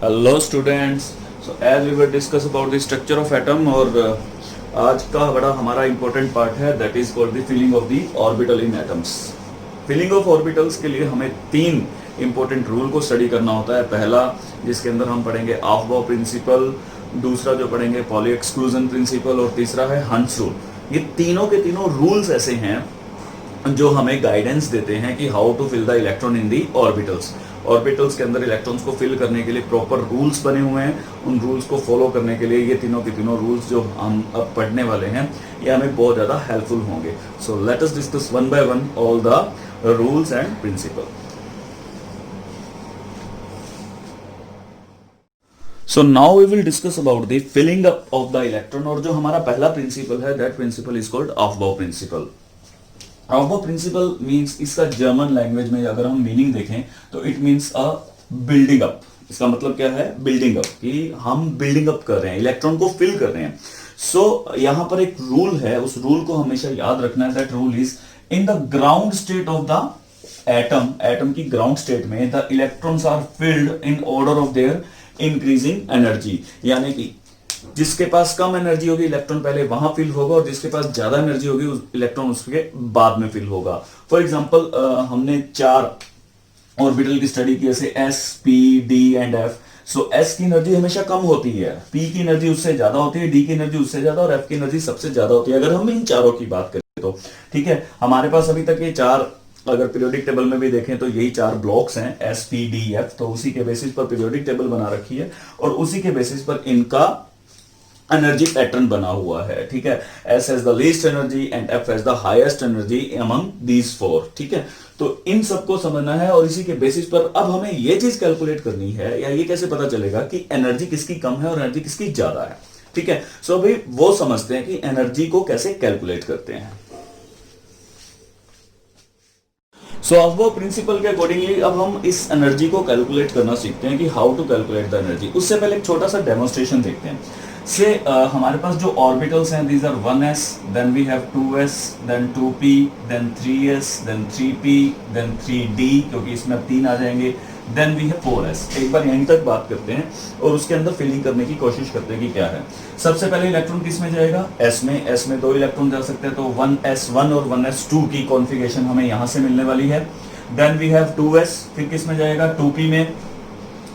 Hello students. So as we were discuss about the structure of atom और आज का बड़ा हमारा इंपॉर्टेंट पार्ट है that is called the filling of the orbital in atoms. Filling of orbitals के लिए हमें तीन इंपॉर्टेंट रूल को स्टडी करना होता है। पहला जिसके अंदर हम पढ़ेंगे ऑफ-बाउ प्रिंसिपल, दूसरा जो पढ़ेंगे पॉली एक्सक्लूजन प्रिंसिपल और तीसरा है हंट्स रूल। ये तीनों के तीनों रूल्स ऐसे हैं जो हमें गाइडेंस देते हैं कि how to fill the electron in the orbitals. Orbitals के अंदर इलेक्ट्रॉन्स को फिल करने के लिए प्रॉपर रूल्स बने हुए हैं। उन रूल्स को फॉलो करने के लिए ये तीनों के तीनों रूल्स जो हम अब पढ़ने वाले हैं ये हमें बहुत ज़्यादा हेल्पफुल होंगे। So let us discuss one by one all the rules and principle. So now we will discuss about the filling up of the electron. और जो हमारा पहला प्रिंसिपल है that principle is called Aufbau principle. Aufbau principle means, इसका German language में अगर हम meaning देखें तो it means a building up. इसका मतलब क्या है? बिल्डिंग अप, कि हम बिल्डिंग अप कर रहे हैं, इलेक्ट्रॉन को फिल कर रहे हैं। सो यहां पर एक रूल है, उस रूल को हमेशा याद रखना है। That rule is in the ground state of the atom, atom की ग्राउंड स्टेट में the electrons are filled in order of their increasing energy. यानी कि जिसके पास कम एनर्जी होगी इलेक्ट्रॉन पहले वहां फिल होगा और जिसके पास ज्यादा एनर्जी होगी इलेक्ट्रॉन उसके बाद में फिल होगा। फॉर एग्जांपल हमने 4 ऑर्बिटल की स्टडी की, जैसे S, P, D and F। So S की एनर्जी हमेशा कम होती है, P की एनर्जी उससे ज्यादा होती है, D की एनर्जी उससे ज्यादा और F की एनर्जी सबसे ज्यादा होती है। अगर हम इन चारों की बात करें तो ठीक है, हमारे पास अभी तक ये 4, अगर पीरियोडिक टेबल में भी देखें तो यही 4 ब्लॉक्स हैं S, P, D, F। तो उसी के बेसिस पर पीरियोडिक टेबल बना रखी है और उसी के बेसिस पर इनका एनर्जी पैटर्न बना हुआ है। ठीक है, S has the least energy and F has the highest energy among these 4। ठीक है, तो इन सबको समझना है और इसी के बेसिस पर अब हमें ये चीज कैलकुलेट करनी है, या ये कैसे पता चलेगा कि एनर्जी किसकी कम है और एनर्जी किसकी ज्यादा है। ठीक है, सो अभी वो समझते हैं कि एनर्जी को कैसे कैलकुलेट करते हैं। सो ऑफ-बाउ प्रिंसिपल के अकॉर्डिंगली अब हम इस एनर्जी को कैलकुलेट करना सीखते हैं कि how to calculate the energy. उससे पहले एक छोटा सा डेमोन्स्ट्रेशन देखते हैं। से हमारे पास जो ऑर्बिटल्स हैं these are 1s, then we have 2s, then 2p, then 3s, then 3p, then 3d, क्योंकि इसमें अब 3 आ जाएंगे, देन वी हैव 4s। एक बार यहीं तक बात करते हैं और उसके अंदर फिलिंग करने की कोशिश करते हैं कि क्या है। सबसे पहले इलेक्ट्रॉन किस में जाएगा? S में। S में 2 इलेक्ट्रॉन जा सकते हैं, तो 1s1 और 1s2 की कॉन्फ़िगरेशन हमें यहां से मिलने वाली है। देन वी हैव 2s, फिर किस में जाएगा? 2p में,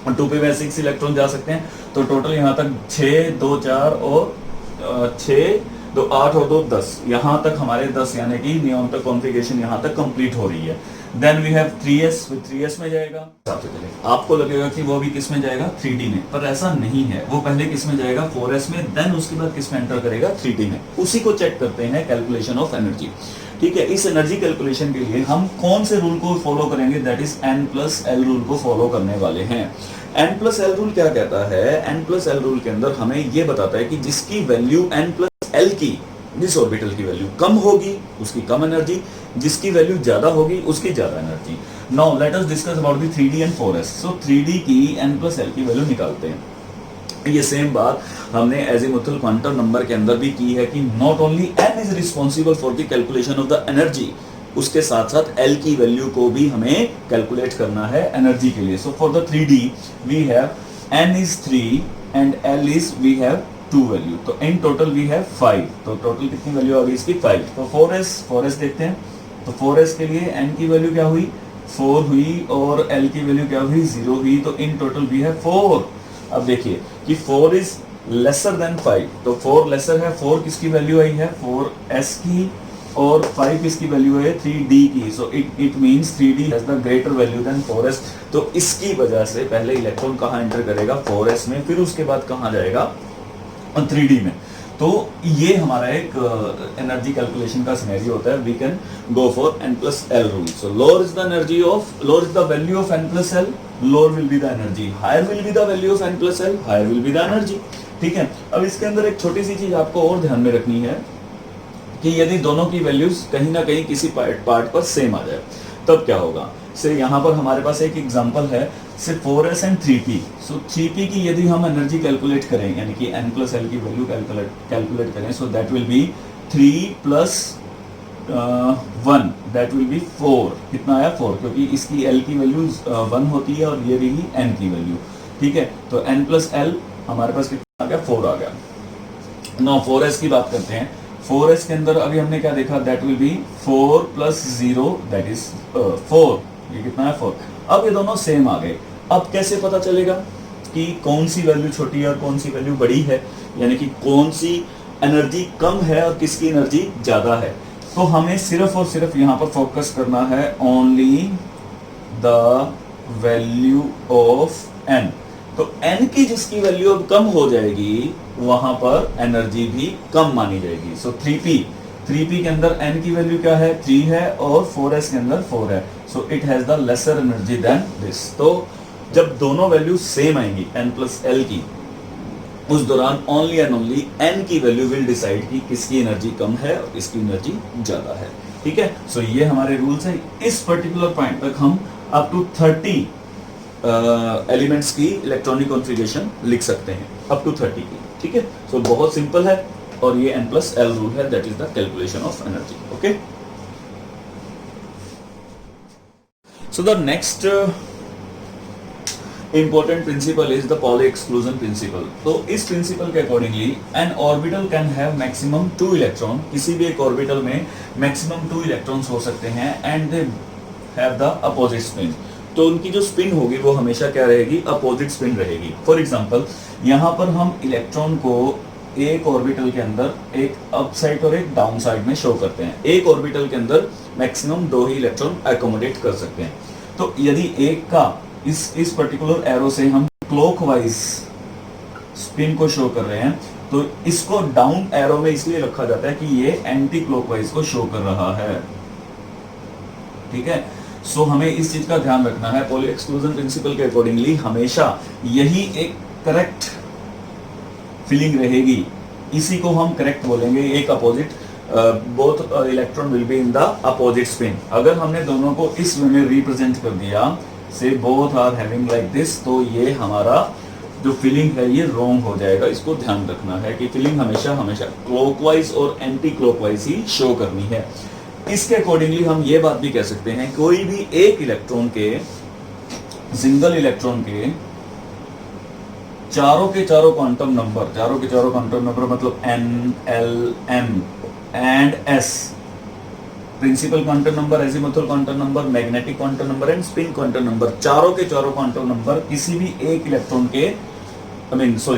और 2p में 6 इलेक्ट्रॉन जा सकते हैं। तो टोटल यहाँ तक 6, 2, 4 और 6, 2, 8 और 2, 10। यहाँ तक हमारे 10 यानी कि नियॉन तक कॉन्फ़िगरेशन यहाँ तक कंप्लीट हो रही है। Then we have 3s, 3s में जाएगा। आपको लगेगा कि वो भी किस में जाएगा? 3d में, पर ऐसा नहीं है। वो पहले किस में जाएगा? 4s में, देन उसके बाद किस में एंटर करेगा? 3d में। उसी को चेक करते हैं, कैलकुलेशन ऑफ एनर्जी। ठीक है, इस एनर्जी कैलकुलेशन के लिए हम कौन से रूल को फॉलो करेंगे? दैट इज N+L रूल को फॉलो करने वाले हैं। N+L रूल क्या कहता है? N+L रूल के अंदर हमें यह बताता है कि जिसकी वैल्यू N+L की, जिस ऑर्बिटल की वैल्यू कम होगी उसकी कम एनर्जी, जिसकी वैल्यू ज्यादा होगी उसकी ज्यादा energy. Now let us discuss about the 3d and 4s। So 3d की N+L की वैल्यू निकालते हैं। ये सेम बात हमने एजीमुथल क्वांटम नंबर के अंदर भी की है कि not only n is responsible for the calculation of the energy, उसके साथ साथ L की वैल्यू को भी हमें कैलकुलेट करना है एनर्जी के लिए। So for the 3d we have n is 3 and L is we have 2 value, तो इन टोटल वी हैव 5। तो टोटल कितनी वैल्यू आ गई इसकी? 5। तो 4s देखते हैं। तो 4s के लिए n की वैल्यू क्या हुई? 4 हुई और L की वैल्यू क्या हुई? 0 हुई। तो इन टोटल वी हैव 4। अब देखिए कि 4 इज लेसर देन 5, तो 4 लेसर है। 4 किसकी वैल्यू आई है? 4s की, और 5 किसकी वैल्यू है? 3d की। So it means 3d has the greater value than 4s। तो इसकी वजह से पहले इलेक्ट्रॉन कहाँ एंटर करेगा? 4s में, फिर उसके बाद कहाँ जाएगा? 3d में। तो ये हमारा एक एनर्जी कैलकुलेशन का सिनेरियो होता है। We can go for N+L rule. So lower is the energy of, lower is the value of N+L, lower will be the energy, higher will be the value of N+L, higher will be the energy. ठीक है, अब इसके अंदर एक छोटी सी चीज आपको और ध्यान में रखनी है कि यदि दोनों की वैल्यूज कहीं ना कहीं किसी पार्ट पर सेम आ जाए तब क्या होगा। से यहाँ पर हमारे पास एक एग्जांपल है, से 4s and 3p। So 3p की यदि हम एनर्जी कैलकुलेट करें, यानी कि N+L की वैल्यू कैलकुलेट करें, so that will B 3 + 1, that will B 4। कितना आया? 4, क्योंकि इसकी L की वैल्यू 1 होती है और ये रही N की वैल्यू। ठीक है, तो n प्लस एल हमारे पास कितना आ गया, 4 आ गया। नाउ 4s की बात करते हैं। 4s के अंदर अभी हमने क्या देखा, that will B 4 plus 0 that is 4। ये कितना है, 4। अब ये दोनों सेम आ गए। अब कैसे पता चलेगा कि कौन सी वैल्यू छोटी है और कौन सी वैल्यू बड़ी है, यानी कि कौन सी एनर्जी कम है और किसकी एनर्जी ज्यादा है? तो हमें सिर्फ और सिर्फ यहाँ पर फोकस करना है only the value of N. तो एन की जिसकी वैल्यू अब कम हो जाएगी वहां पर एनर्जी भी कम मानी जाएगी। सो 3p के अंदर एन की वैल्यू क्या है, 3 है, और 4s के अंदर 4 है। So it has the lesser energy than this. तो जब दोनों वैल्यू सेम आएंगी n प्लस एल की, उस दौरान ओनली एंड ओनली n की वैल्यू विल डिसाइड कि किसकी एनर्जी कम है और किसकी एनर्जी ज्यादा है। ठीक है, सो ये हमारे रूल्स हैं। इस पर्टिकुलर पॉइंट तक हम अप टू 30 एलिमेंट्स की इलेक्ट्रॉनिक कॉन्फ़िगरेशन लिख सकते हैं, अप टू 30 की। ठीक है, सो बहुत सिंपल है, और ये n प्लस एल रूल है, that is the calculation of energy. Okay, so the next important principle is the poly exclusion principle. तो इस प्रिंसिपल के accordingly N orbital can have maximum 2 electron. किसी भी एक ऑर्बिटल में मैक्सिमम 2 इलेक्ट्रॉन्स हो सकते हैं, and they have the opposite spin. तो उनकी जो स्पिन होगी वो हमेशा क्या रहेगी, अपोजिट स्पिन रहेगी। फॉर एग्जांपल यहाँ पर हम इलेक्ट्रॉन को एक ऑर्बिटल के अंदर एक अप साइड और एक डाउन साइड में शो करते हैं। एक ऑर्बिटल के अंदर मैक्सिमम 2 ही इलेक्ट्रॉन एकोमोडेट कर सकते हैं। तो यदि एक का इस पर्टिकुलर एरो से हम क्लॉकवाइज स्पिन को शो कर रहे हैं, तो इसको डाउन एरो में इसलिए रखा जाता है कि ये एंटी क्लॉकवाइज को शो कर रहा है। ठीक है, सो हमें इस चीज का ध्यान रखना है। पॉली एक्सक्लूजन प्रिंसिपल के अकॉर्डिंगली हमेशा यही एक करेक्ट फीलिंग रहेगी, इसी को हम करेक्ट बोलेंगे। एक opposite, both electron will be in the opposite spin. अगर हमने दोनों को इस वे में रिप्रेजेंट कर दिया, से both are having like this, तो ये हमारा जो फीलिंग है ये रॉन्ग हो जाएगा। इसको ध्यान रखना है कि फीलिंग हमेशा हमेशा क्लॉकवाइज और एंटी क्लॉकवाइज ही शो करनी है। इसके अकॉर्डिंगली हम ये बात भी कह सकते हैं, कोई भी एक इलेक्ट्रॉन के, सिंगल इलेक्ट्रॉन के चारों के चारों क्वांटम नंबर मतलब n, l, m and s, principal quantum number, azimuthal quantum number, magnetic quantum number and spin quantum number, चारों के चारों क्वांटम नंबर किसी भी एक इलेक्ट्रॉन के,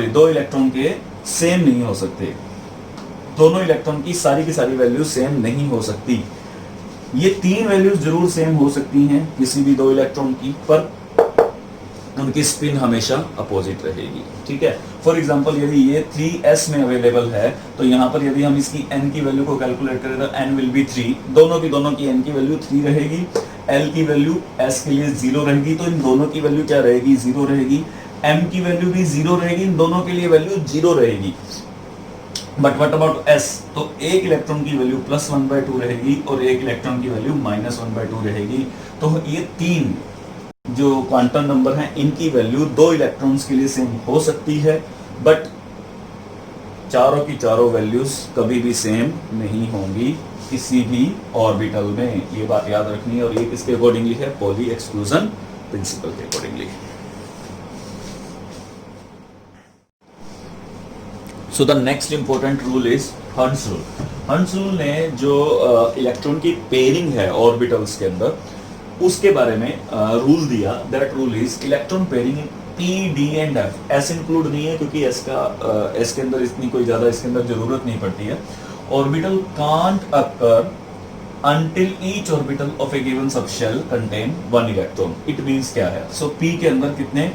दो इलेक्ट्रॉन के सेम नहीं हो सकते। दोनों इलेक्ट्रॉन की सारी वैल्यू सेम नहीं हो सकती। ये 3 वैल्यूज जरूर सेम हो सकती हैं किसी भी 2 इलेक्ट्रॉन की, पर उनकी स्पिन हमेशा अपोजिट रहेगी। ठीक है, फॉर एग्जांपल यदि ये 3s में अवेलेबल है, तो यहाँ पर यदि हम इसकी n की वैल्यू को कैलकुलेट करें तो n विल बी 3। दोनों की n की वैल्यू 3 रहेगी, l की वैल्यू s के लिए 0 रहेगी, तो इन दोनों की वैल्यू क्या रहेगी, 0 रहेगी। m की वैल्यू भी 0 रहेगी, इन दोनों के लिए वैल्यू 0 रहेगी। But what about s? तो एक इलेक्ट्रॉन की वैल्यू +1/2 रहेगी और एक इलेक्ट्रॉन की वैल्यू -1/2 रहेगी। तो ये 3 जो क्वांटम नंबर हैं, इनकी वैल्यू 2 इलेक्ट्रॉन्स के लिए सेम हो सकती है, बट चारों की चारों वैल्यूज कभी भी सेम नहीं होंगी किसी भी ऑर्बिटल में। ये बात याद रखनी है, और ये किसके अकॉर्डिंगली है, पॉली एक्सक्लूजन प्रिंसिपल के accordingly. So the next important rule is hertz rule. Hertz rule ने जो इलेक्ट्रॉन की पेयरिंग है ऑर्बिटल्स के अंदर, उसके बारे में रूल दिया। That rule is electron pairing in p, d and f। s include नहीं है क्योंकि s के अंदर इतनी कोई ज्यादा इसके अंदर जरूरत नहीं पड़ती है। Orbital can't occur until each orbital of a given subshell contain 1 electron। It means क्या है, सो p के अंदर कितने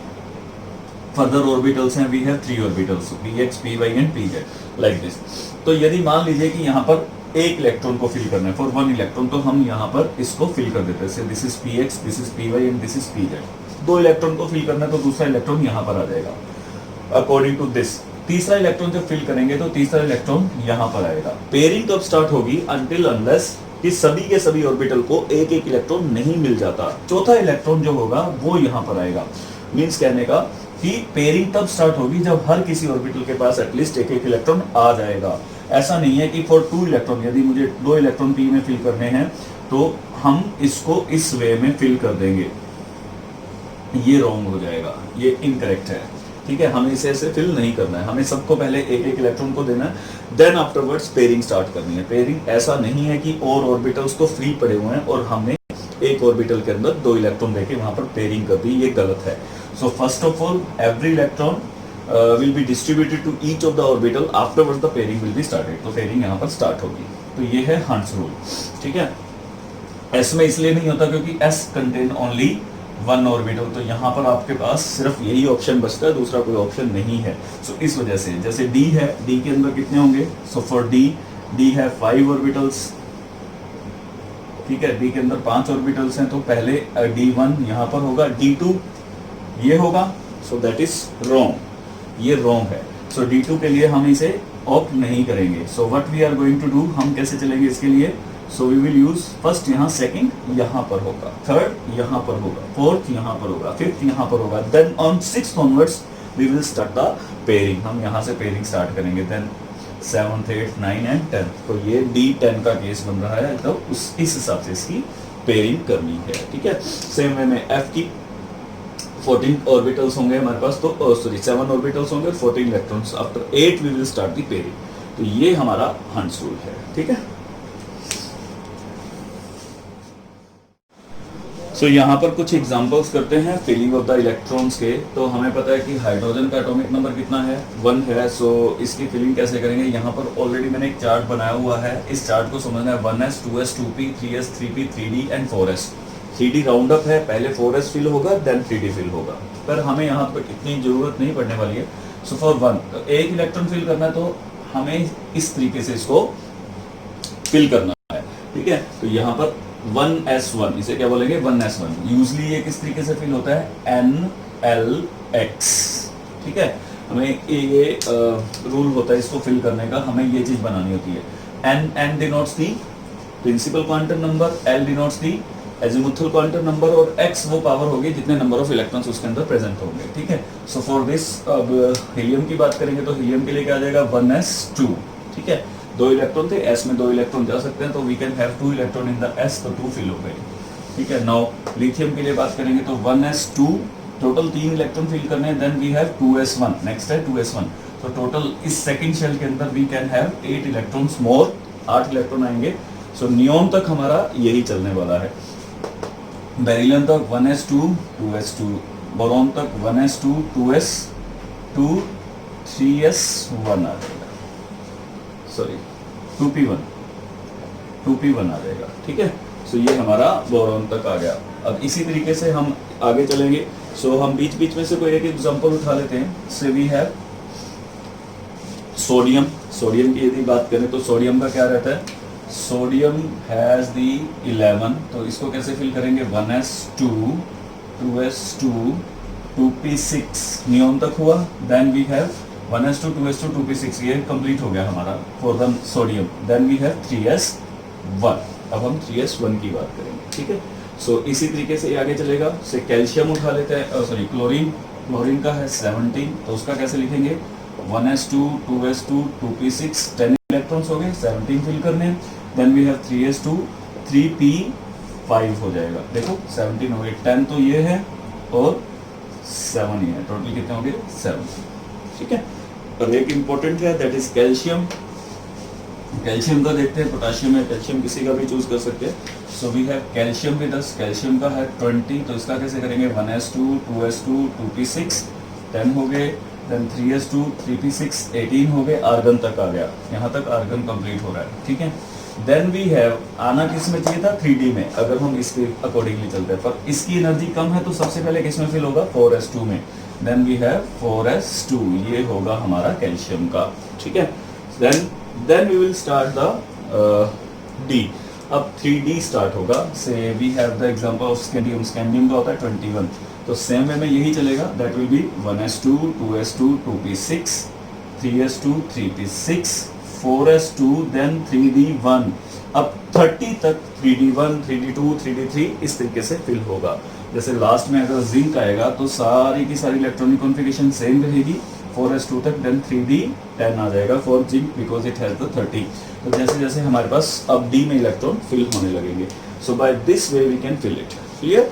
फर्दर ऑर्बिटल्स हैं, we have 3 orbitals, px, py and pz, like this. तो यदि मान लीजिए कि यहाँ पर एक इलेक्ट्रॉन को फिल करना है फॉर 1 इलेक्ट्रॉन, तो हम यहाँ पर इसको फिल कर देते हैं। This is px, this is py and this is pz। 2 electron को फिल करना है तो दूसरा इलेक्ट्रॉन यहाँ पर आ जाएगा अकॉर्डिंग टू दिस। तीसरा इलेक्ट्रॉन जब फिल करेंगे तो तीसरा इलेक्ट्रॉन यहाँ पर आएगा। पेयरिंग कब स्टार्ट होगी, अनटिल अनलेस कि सभी के सभी ऑर्बिटल को एक एक इलेक्ट्रॉन नहीं मिल जाता। चौथा इलेक्ट्रॉन जो होगा वो यहाँ पर आएगा। मींस कहने का कि पेयरिंग तब स्टार्ट होगी जब हर किसी ऑर्बिटल के पास एटलीस्ट एक एक इलेक्ट्रॉन आ जाएगा। ऐसा नहीं है कि फॉर 2 इलेक्ट्रॉन, यदि मुझे 2 इलेक्ट्रॉन p में फिल करने हैं तो हम इसको इस वे में फिल कर देंगे। ये रॉन्ग हो जाएगा, ये इनकरेक्ट है। ठीक है, हमें इसे ऐसे फिल नहीं करना है, हमें सबको पहले एक एक इलेक्ट्रॉन को देना है, देन आफ्टरवर्ड्स पेयरिंग स्टार्ट करनी है। पेयरिंग ऐसा नहीं है कि और ऑर्बिटल्स तो फ्री पड़े हुए हैं और हमने एक ऑर्बिटल के अंदर 2 इलेक्ट्रॉन देके वहां पर पेयरिंग कर दी, ये गलत है। So first of all every electron will be distributed to each of the orbital, afterwards the pairing will be started। तो पेयरिंग यहाँ पर स्टार्ट होगी। तो ये है हंट्स रूल। ठीक है, एस में इसलिए नहीं होता क्योंकि एस कंटेन ओनली 1 ऑर्बिटल, तो यहाँ पर आपके पास सिर्फ यही ऑप्शन बचता है, दूसरा कोई ऑप्शन नहीं है। सो इस वजह से जैसे डी है, डी के अंदर कितने होंगे? सो फॉर डी है 5 ऑर्बिटल्स। ठीक है, डी के अंदर 5 ऑर्बिटल्स हैं, तो पहले D1 यहाँ पर होगा, D2 ये होगा। सो दैट इज रॉन्ग, ये रॉन्ग है। सो D2 के लिए हम इसे ऑप्ट नहीं करेंगे। So what we are going to do, हम कैसे चलेंगे इसके लिए? So we will use first यहाँ, सेकंड यहाँ पर होगा, थर्ड यहाँ पर होगा, फोर्थ यहाँ पर होगा, फिफ्थ यहाँ पर होगा, then on 6th onwards we will start the pairing. हम यहाँ से पेयरिंग स्टार्ट करेंगे, देन 7th 8th 9 एंड 10। तो ये D10 का केस बन रहा है, तो इस हिसाब से इसकी पेयरिंग करनी है। ठीक है, सेम वे में F की 14 ऑर्बिटल्स होंगे हमारे पास, तो सॉरी 7 ऑर्बिटल्स होंगे, 14 electrons. After 8 we will start the pairing. तो ये हमारा हंट्स रूल है। ठीक है, सो यहाँ पर कुछ एग्जांपल्स करते हैं फिलिंग ऑफ द इलेक्ट्रॉन्स के। तो हमें पता है कि हाइड्रोजन का एटॉमिक नंबर कितना है? 1 है। सो इसकी फिलिंग कैसे करेंगे? यहाँ पर ऑलरेडी मैंने एक चार्ट बनाया हुआ है, इस चार्ट को समझना है। 1s 2s 2p 3s 3p 3d and 4s। 3d round up है, पहले 4s फिल होगा, देन 3d फिल होगा, पर हमें यहाँ पर इतनी जरूरत नहीं पड़ने वाली है। सो फॉर 1 एक इलेक्ट्रॉन फिल करना है, तो हमें इस तरीके से इसको फिल करना है। ठीक है, तो यहाँ पर 1s1, इसे क्या बोलेंगे? 1s1। यूजली ये किस तरीके से फिल होता है? NLX। ठीक है, हमें ये रूल होता है इसको फिल करने का, हमें ये चीज बनानी होती है। N denotes the principal quantum number, L denotes the azimuthal quantum number, और X वो पावर होगी जितने नंबर ऑफ इलेक्ट्रॉन्स उसके अंदर प्रेजेंट होंगे। ठीक है, सो फॉर दिस अब हीलियम की बात करेंगे, तो हीलियम के लिए क्या आ जाएगा? 1s2। ठीक है, 2 इलेक्ट्रॉन थे, S में 2 इलेक्ट्रॉन जा सकते हैं, तो we can have 2 electron in the S, तो 2 फिल हो गए। ठीक है, नाउ लिथियम के लिए बात करेंगे, तो 1s2, टोटल 3 इलेक्ट्रॉन फिल करने हैं, then we have 2s1, next है 2s1। तो टोटल इस सेकंड शेल के अंदर we can have 8 electrons more, 8 electron आएंगे। सो नियोन तक हमारा यही चलने वाला है। बेरिलियम तक 1s2 2s2, बोरॉन तक 1s2 2s2 3s1 आ जाएगा, सॉरी 2p1 आ जाएगा। ठीक है, सो ये हमारा बोरॉन तक आ गया। अब इसी तरीके से हम आगे चलेंगे। सो हम बीच बीच में से कोई एक एग्जांपल उठा लेते हैं। से वी हैव सोडियम। सोडियम की यदि बात करें, तो सोडियम का क्या रहता है? सोडियम हैज दी 11, तो इसको कैसे फिल करेंगे? 1s2 2s2 2p6, नियोन तक हुआ, then we have 1s2 2s2 2p6, ये कंप्लीट हो गया हमारा for the sodium. Then we have 3s1। अब हम 3s1 की बात करेंगे। ठीक है, सो इसी तरीके से आगे चलेगा। से कैल्शियम उठा लेते हैं, सॉरी क्लोरीन। क्लोरीन का है 17, तो उसका कैसे लिखेंगे? 1s2 2s2 2p6, 10 इलेक्ट्रॉन्स हो गए, 17 फिल करने हैं। Then we have 3s2 3p5 हो जाएगा। देखो 17 हो गए, 10 तो ये है और 7 ही है, टोटल कितने हो गए? 7। ठीक है, और एक इंपॉर्टेंट है, दैट इज कैल्शियम। कैल्शियम का देखते हैं, पोटाशियम है, कैल्शियम किसी का भी चूज कर सकते हैं। So we have calcium with us, calcium का है 20, तो इसका कैसे करेंगे? 1s2 2s2 2p6, 10 हो गए, देन 3s2 3p6 18 हो गए, आर्गन तक आ गया। यहाँ तक आर्गन कंप्लीट हो रहा है। ठीक है, देन वी हैव, आना किस में चाहिए था? 3D में, अगर हम इसके अकॉर्डिंगली चलते हैं, पर इसकी एनर्जी कम है, तो सबसे पहले किस में फिल होगा? 4s2 में। देन वी हैव 4s2, ये होगा हमारा कैल्शियम का। ठीक है, then we will start the D। अब 3D स्टार्ट होगा। So we have the example of scandium. Scandium का होता है 21, तो सेम वे में यही चलेगा। That will be 1s2 2s2 2p6 3s2 3p6 4s2, then 3d1। अब 30 तक 3d1 3d2 3d3 इस तरीके से फिल होगा। जैसे लास्ट में अगर जिंक आएगा, तो सारी की सारी इलेक्ट्रॉनिक कॉन्फ़िगरेशन सेम रहेगी 4s2 तक, देन 3d10 आ जाएगा for zinc, because it has the 30। तो जैसे जैसे हमारे पास अब D में इलेक्ट्रॉन फिल होने लगेंगे, so by this way we can fill it. Clear?